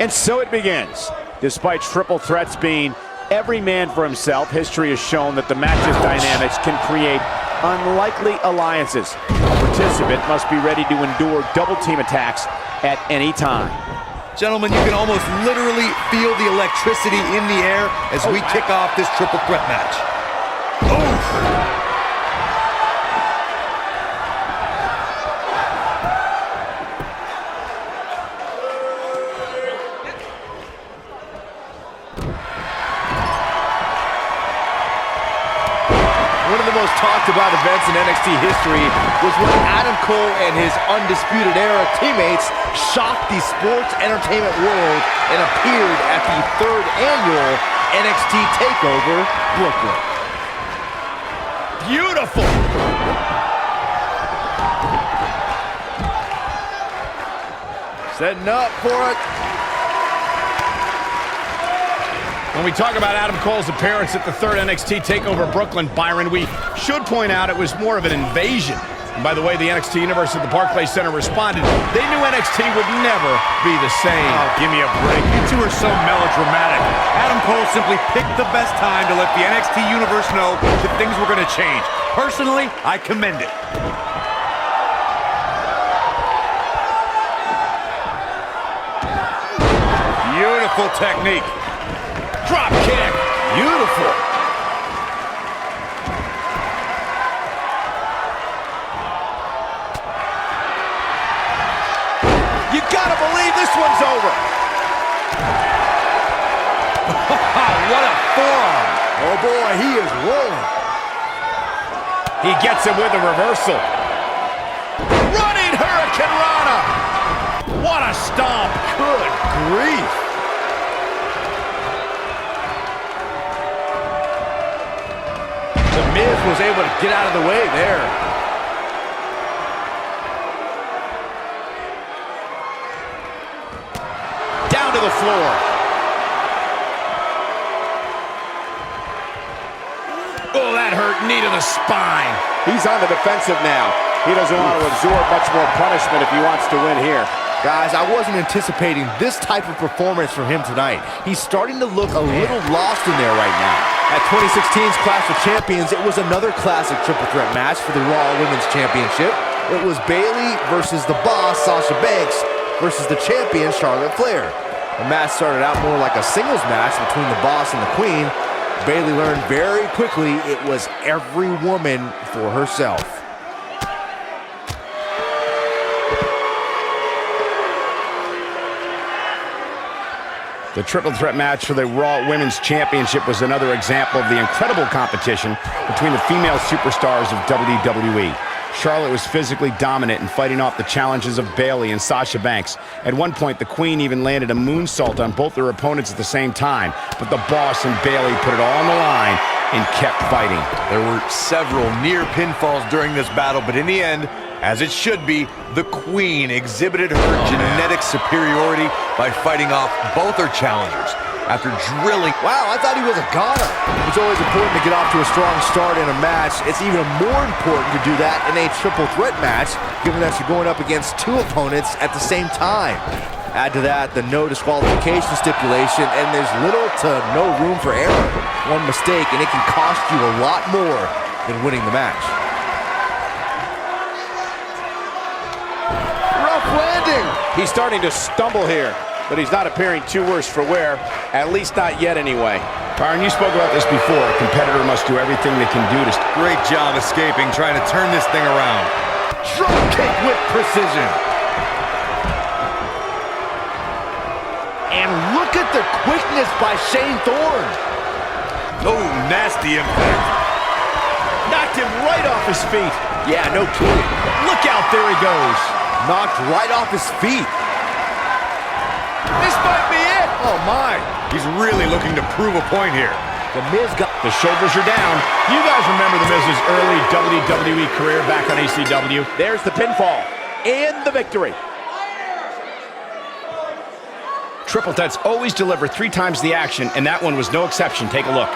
And so it begins. Despite triple threats being every man for himself, history has shown that the match's dynamics can create unlikely alliances. A participant must be ready to endure double team attacks at any time. Gentlemen, you can almost literally feel the electricity in the air as we kick off this triple threat match. Oof! One of the most talked about events in NXT history was when Adam Cole and his Undisputed Era teammates shocked the sports entertainment world and appeared at the 3rd annual NXT TakeOver Brooklyn. Beautiful! Setting up for it. When we talk about Adam Cole's appearance at the 3rd NXT TakeOver Brooklyn, Byron, we should point out it was more of an invasion. And by the way the NXT Universe at the Barclays Center responded, they knew NXT would never be the same. Oh, give me a break. You two are so melodramatic. Adam Cole simply picked the best time to let the NXT Universe know that things were going to change. Personally, I commend it. Beautiful technique. Drop kick. Beautiful. You gotta believe this one's over. What a forearm. Oh boy, he is rolling. He gets it with a reversal. Running Hurricane Rana. What a stomp. Good grief. The Miz was able to get out of the way there. Down to the floor. Oh, that hurt. Knee to the spine. He's on the defensive now. He doesn't want to absorb much more punishment if he wants to win here. Guys, I wasn't anticipating this type of performance from him tonight. He's starting to look a little lost in there right now. At 2016's Clash of Champions, it was another classic triple threat match for the Raw Women's Championship. It was Bayley versus the Boss, Sasha Banks, versus the champion, Charlotte Flair. The match started out more like a singles match between the Boss and the Queen. Bayley learned very quickly it was every woman for herself. The triple threat match for the Raw Women's Championship was another example of the incredible competition between the female superstars of WWE. Charlotte was physically dominant and fighting off the challenges of Bayley and Sasha Banks. At one point, the Queen even landed a moonsault on both their opponents at the same time, but the Boss and Bayley put it all on the line and kept fighting. There were several near pinfalls during this battle, but in the end, as it should be, the Queen exhibited her genetic superiority by fighting off both her challengers. After drilling... Wow, I thought he was a goner. It's always important to get off to a strong start in a match. It's even more important to do that in a triple threat match, given that you're going up against two opponents at the same time. Add to that the no disqualification stipulation, and there's little to no room for error. One mistake, and it can cost you a lot more than winning the match. Landing. He's starting to stumble here, but he's not appearing too worse for wear, at least not yet anyway. Byron, you spoke about this before. A competitor must do everything they can do to... Great job escaping, trying to turn this thing around. Drop kick with precision. And look at the quickness by Shane Thorne. Oh, nasty impact. Knocked him right off his feet. Yeah, no kidding. Look out, there he goes. Knocked right off his feet. This might be it. Oh, my. He's really looking to prove a point here. The Miz got... The shoulders are down. You guys remember the Miz's early WWE career back on ECW? There's the pinfall and the victory. Triple threats always deliver 3 times the action, and that one was no exception. Take a look.